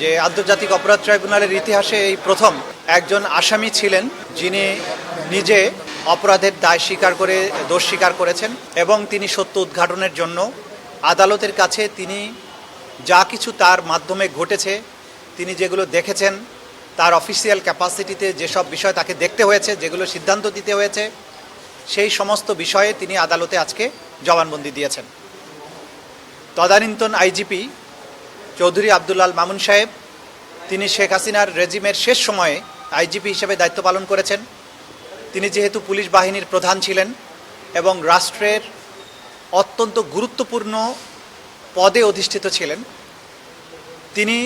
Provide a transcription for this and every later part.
যে আন্তর্জাতিক অপরাধ ট্রাইব্যুনালের ইতিহাসে এই প্রথম একজন আসামি ছিলেন যিনি নিজে অপরাধের দায় স্বীকার করে দোষ স্বীকার করেছেন এবং তিনি সত্য উদ্ঘাটনের জন্য আদালতের কাছে তিনি যা কিছু তার মাধ্যমে ঘটেছে, তিনি যেগুলো দেখেছেন, তার অফিসিয়াল ক্যাপাসিটিতে যেসব বিষয় তাকে দেখতে হয়েছে, যেগুলো সিদ্ধান্ত দিতে হয়েছে, সেই সমস্ত বিষয়ে তিনি আদালতে আজকে জবানবন্দি দিয়েছেন। তদানীন্তন আইজিপি চৌধুরী আব্দুল্লাল মামুন সাহেব, তিনি শেখ হাসিনার রেজিমের শেষ সময়ে আইজিপি হিসেবে দায়িত্ব পালন করেছেন। তিনি যেহেতু পুলিশ বাহিনীর প্রধান ছিলেন এবং রাষ্ট্রের অত্যন্ত গুরুত্বপূর্ণ পদে অধিষ্ঠিত ছিলেন, তিনি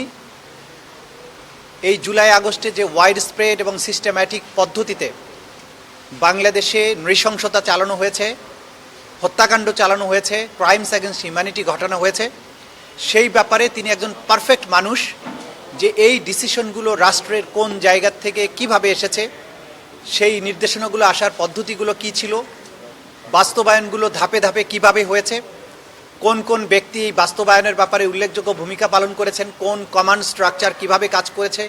এই জুলাই আগস্টে যে ওয়াইড স্প্রেড এবং সিস্টেম্যাটিক পদ্ধতিতে বাংলাদেশে নৃশংসতা চালানো হয়েছে, হত্যাকাণ্ড চালানো হয়েছে, ক্রাইমস অ্যাগেন্স্ট হিউম্যানিটি ঘটানো হয়েছে, সেই ব্যাপারে তিনি একজন পারফেক্ট মানুষ যে এই ডিসিশনগুলো রাষ্ট্রের কোন জায়গা থেকে কিভাবে এসেছে, সেই নির্দেশনাগুলো আসার পদ্ধতিগুলো কি ছিল, বাস্তবায়নগুলো ধাপে ধাপে কিভাবে হয়েছে, কোন কোন ব্যক্তি এই বাস্তবায়নের ব্যাপারে উল্লেখযোগ্য ভূমিকা পালন করেছেন, কোন কমান্ড স্ট্রাকচার কিভাবে কাজ করেছে,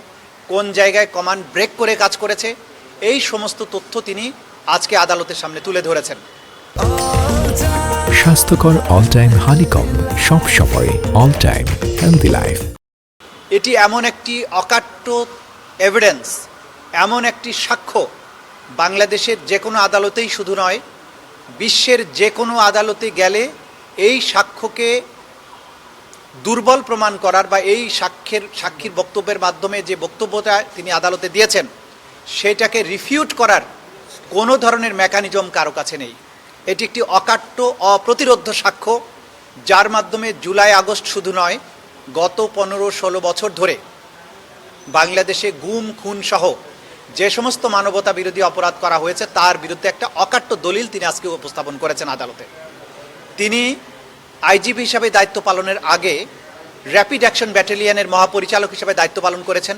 কোন জায়গায় কমান্ড ব্রেক করে কাজ করেছে, এই সমস্ত তথ্য তিনি আজকে আদালতের সামনে তুলে ধরেছেন। স্বাস্থ্যকর অল টাইম হানিকম, সব সময় অল টাইম হেলদি লাইফ। এটি এমন একটি অকাট্য এভিডেন্স, এমন একটি সাক্ষ্য, বাংলাদেশের যে কোনো আদালতেই শুধু নয়, বিশ্বের যে কোনো আদালতে গেলে এই সাক্ষ্যকে দুর্বল প্রমাণ করার বা এই সাক্ষীর বক্তব্যের মাধ্যমে যে বক্তব্যটা তিনি আদালতে দিয়েছেন সেটাকে রিফিউট করার কোনো ধরনের মেকানিজম কারো কাছে নেই। এটি একটি অকাট্য অপ্রতিরোধ্য সাক্ষ্য, যার মাধ্যমে জুলাই আগস্ট শুধু নয়, গত 15-16 বছর ধরে বাংলাদেশে গুম খুন সহ যে সমস্ত মানবতা বিরোধী অপরাধ করা হয়েছে তার বিরুদ্ধে একটা অকাট্য দলিল তিনি আজকে উপস্থাপন করেছেন আদালতে। তিনি আইজিপি হিসাবে দায়িত্ব পালনের আগে র্যাপিড অ্যাকশন ব্যাটালিয়নের মহাপরিচালক হিসাবে দায়িত্ব পালন করেছেন।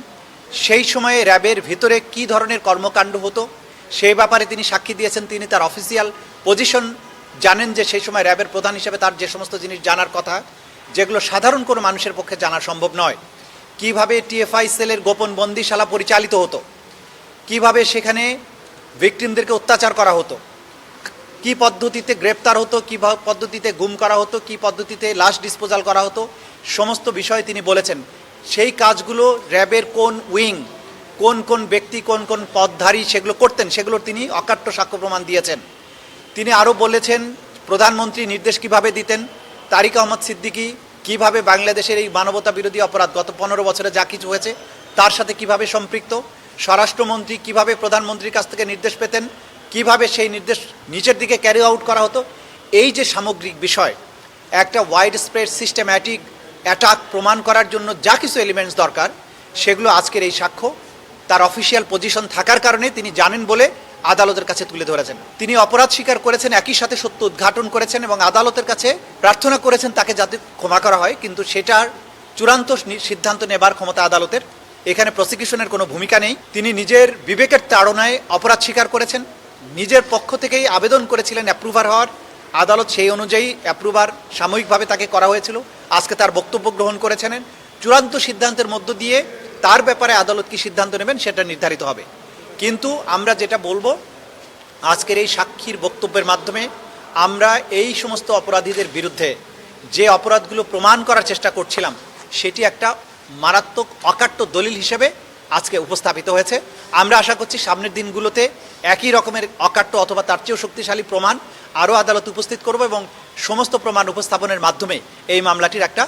সেই সময়ে র্যাবের ভিতরে কী ধরনের কর্মকাণ্ড হতো সেই ব্যাপারে তিনি সাক্ষী দিয়েছেন। তিনি তার অফিসিয়াল পজিশন জানেন, যে সেই সময় র্যাবের প্রধান হিসেবে তার যে সমস্ত জিনিস জানার কথা, যেগুলো সাধারণ কোনো মানুষের পক্ষে জানা সম্ভব নয়। কিভাবে টিএফআই সেলের গোপন বন্দিশালা পরিচালিত হতো, কিভাবে সেখানে ভিকটিমদেরকে অত্যাচার করা হতো, কি পদ্ধতিতে গ্রেপ্তার হতো, কী পদ্ধতিতে গুম করা হতো, কি পদ্ধতিতে লাশ ডিসপোজাল করা হতো, সমস্ত বিষয়ে তিনি বলেছেন। সেই কাজগুলো র্যাবের কোন উইং, কোন কোন ব্যক্তি, কোন কোন পদধারী সেগুলো করতেন, সেগুলোর তিনি অকাট্য সাক্ষ্য প্রমাণ দিয়েছেন। তিনি আরও বলেছেন প্রধানমন্ত্রী নির্দেশ কিভাবে দিতেন, তারিক আহমদ সিদ্দিকী কিভাবে বাংলাদেশের এই মানবতা বিরোধী অপরাধ গত 15 বছরে যা কিছু হয়েছে তার সাথে কিভাবে সম্পৃক্ত, স্বরাষ্ট্রমন্ত্রী কিভাবে প্রধানমন্ত্রীর কাছ থেকে নির্দেশ পেতেন, কিভাবে সেই নির্দেশ নিচের দিকে ক্যারি আউট করা হতো। এই যে সামগ্রিক বিষয়, একটা ওয়াইড স্প্রেড সিস্টেম্যাটিক অ্যাটাক প্রমাণ করার জন্য যা কিছু এলিমেন্টস দরকার, সেগুলো আজকের এই সাক্ষ্য তার অফিসিয়াল পজিশন থাকার কারণে তিনি জানেন বলে আদালতের কাছে তুলে ধরেছেন। তিনি অপরাধ স্বীকার করেছেন, একই সাথে সত্য উদ্ঘাটন করেছেন এবং আদালতের কাছে প্রার্থনা করেছেন তাকে যাতে ক্ষমা করা হয়, কিন্তু সেটার চূড়ান্ত সিদ্ধান্ত নেবার ক্ষমতা আদালতের। এখানে প্রসিকিউশনের কোনো ভূমিকা নেই। তিনি নিজের বিবেকের তাড়নায় অপরাধ স্বীকার করেছেন, নিজের পক্ষ থেকেই আবেদন করেছিলেন অ্যাপ্রুভার হওয়ার। আদালত সেই অনুযায়ী অ্যাপ্রুভার সাময়িকভাবে তাকে করা হয়েছিল। আজকে তার বক্তব্য গ্রহণ করেছেন। চূড়ান্ত সিদ্ধান্তের মধ্য দিয়ে তার ব্যাপারে আদালত কি সিদ্ধান্ত নেবেন সেটা নির্ধারিত হবে। কিন্তু আমরা যেটা বলবো, আজকের এই সাক্ষীর বক্তব্যের মাধ্যমে আমরা এই সমস্ত অপরাধীদের বিরুদ্ধে যে অপরাধগুলো প্রমাণ করার চেষ্টা করছিলাম সেটি একটা মারাত্মক অকাট্য দলিল হিসেবে আজকে উপস্থাপিত হয়েছে। আমরা আশা করছি সামনের দিনগুলোতে একই রকমের অকাট্য অথবা তার চেয়েও শক্তিশালী প্রমাণ আরও আদালত উপস্থিত করব এবং সমস্ত প্রমাণ উপস্থাপনের মাধ্যমে এই মামলাটির একটা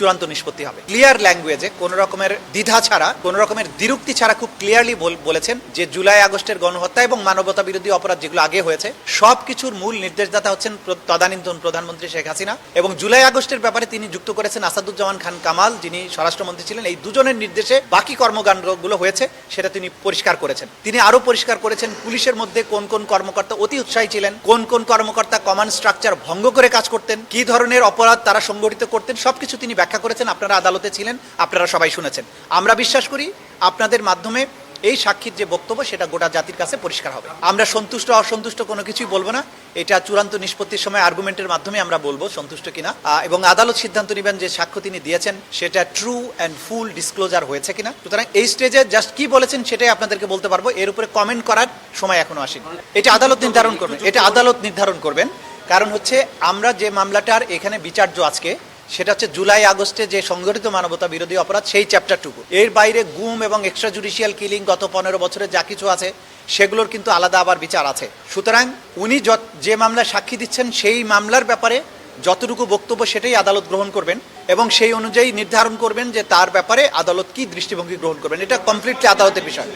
চূড়ান্ত নিষ্পত্তি হবে। ক্লিয়ার ল্যাঙ্গুয়েজে, কোনো রকমের দ্বিধা ছাড়া, কোনো রকমের দ্বিরুক্তি ছাড়া খুব ক্লিয়ারলি বলেছেন যে জুলাই আগস্টের গণহত্যা এবং মানবতা বিরোধী অপরাধ যেগুলো আগে হয়েছে সব কিছুর মূল নির্দেশদাতা হচ্ছেন তদানীন্তন প্রধানমন্ত্রী শেখ হাসিনা, এবং জুলাই আগস্টের ব্যাপারে তিনি যুক্ত করেছেন আসাদুজ্জামান খান কামাল, যিনি স্বরাষ্ট্রমন্ত্রী ছিলেন। এই দুজনের নির্দেশে বাকি কর্মকাণ্ডগুলো হয়েছে সেটা তিনি পরিষ্কার করেছেন। তিনি আরও পরিষ্কার করেছেন পুলিশের মধ্যে কোন কোন কর্মকর্তা অতি উৎসাহী ছিলেন, কোন কোন কর্মকর্তা কমান্ড স্ট্রাকচার ভঙ্গ করে কাজ করতেন, কি ধরনের অপরাধ তারা সংগঠিত করতেন, সবকিছু তিনি ব্যাখ্যা করেছেন। আপনারা আদালতে ছিলেন, আপনারা সবাই শুনেছেন। আমরা বিশ্বাস করি আপনাদের মাধ্যমে এই সাক্ষীর যে বক্তব্য সেটা গোটা জাতির কাছে পরিষ্কার হবে। আমরা সন্তুষ্ট অসন্তুষ্ট কোনো কিছুই বলবো না, এটা চূড়ান্ত নিষ্পত্তির সময় আর্গুমেন্টের মাধ্যমে আমরা বলবো সন্তুষ্ট কিনা, এবং আদালত সিদ্ধান্ত নেবেন যে সাক্ষ্য তিনি দিয়েছেন সেটা ট্রু অ্যান্ড ফুল ডিসক্লোজার হয়েছে কিনা। সুতরাং এই স্টেজে জাস্ট কি বলেছেন সেটাই আপনাদেরকে বলতে পারবো, এর উপরে কমেন্ট করার সময় এখনো আসেনি। এটা আদালত নির্ধারণ করবেন, এটা আদালত নির্ধারণ করবেন। কারণ হচ্ছে আমরা যে মামলাটার এখানে বিচার্য আজকে, সেটা হচ্ছে জুলাই আগস্টে যে সংগঠিত মানবতা বিরোধী অপরাধ সেই চ্যাপ্টারটুকু। এর বাইরে গুম এবং এক্সট্রা জুডিশিয়াল কিলিং গত 15 বছরে যা কিছু আছে সেগুলোর কিন্তু আলাদা আবার বিচার আছে। সুতরাং উনি যে মামলায় সাক্ষী দিচ্ছেন সেই মামলার ব্যাপারে যতটুকু বক্তব্য সেটাই আদালত গ্রহণ করবেন এবং সেই অনুযায়ী নির্ধারণ করবেন যে তার ব্যাপারে আদালত কি দৃষ্টিভঙ্গি গ্রহণ করবেন। এটা কমপ্লিটলি আদালতের বিষয়।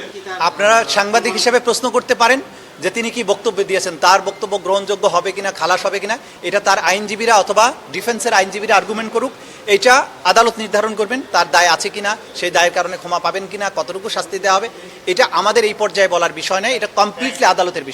আপনারা সাংবাদিক হিসেবে প্রশ্ন করতে পারেন যে তিনি কি বক্তব্য দিয়েছেন, তার বক্তব্য গ্রহণযোগ্য হবে কিনা, খালাস হবে কিনা, এটা তার আইনজীবীরা অথবা ডিফেন্সের আইনজীবীরা আর্গুমেন্ট করুক। এটা আদালত নির্ধারণ করবেন তার দায় আছে কিনা, সেই দায়ের কারণে ক্ষমা পাবেন কিনা, কতটুকু শাস্তি দেওয়া হবে। এটা আমাদের এই পর্যায়ে বলার বিষয় নয়, এটা কমপ্লিটলি আদালতের বিষয়।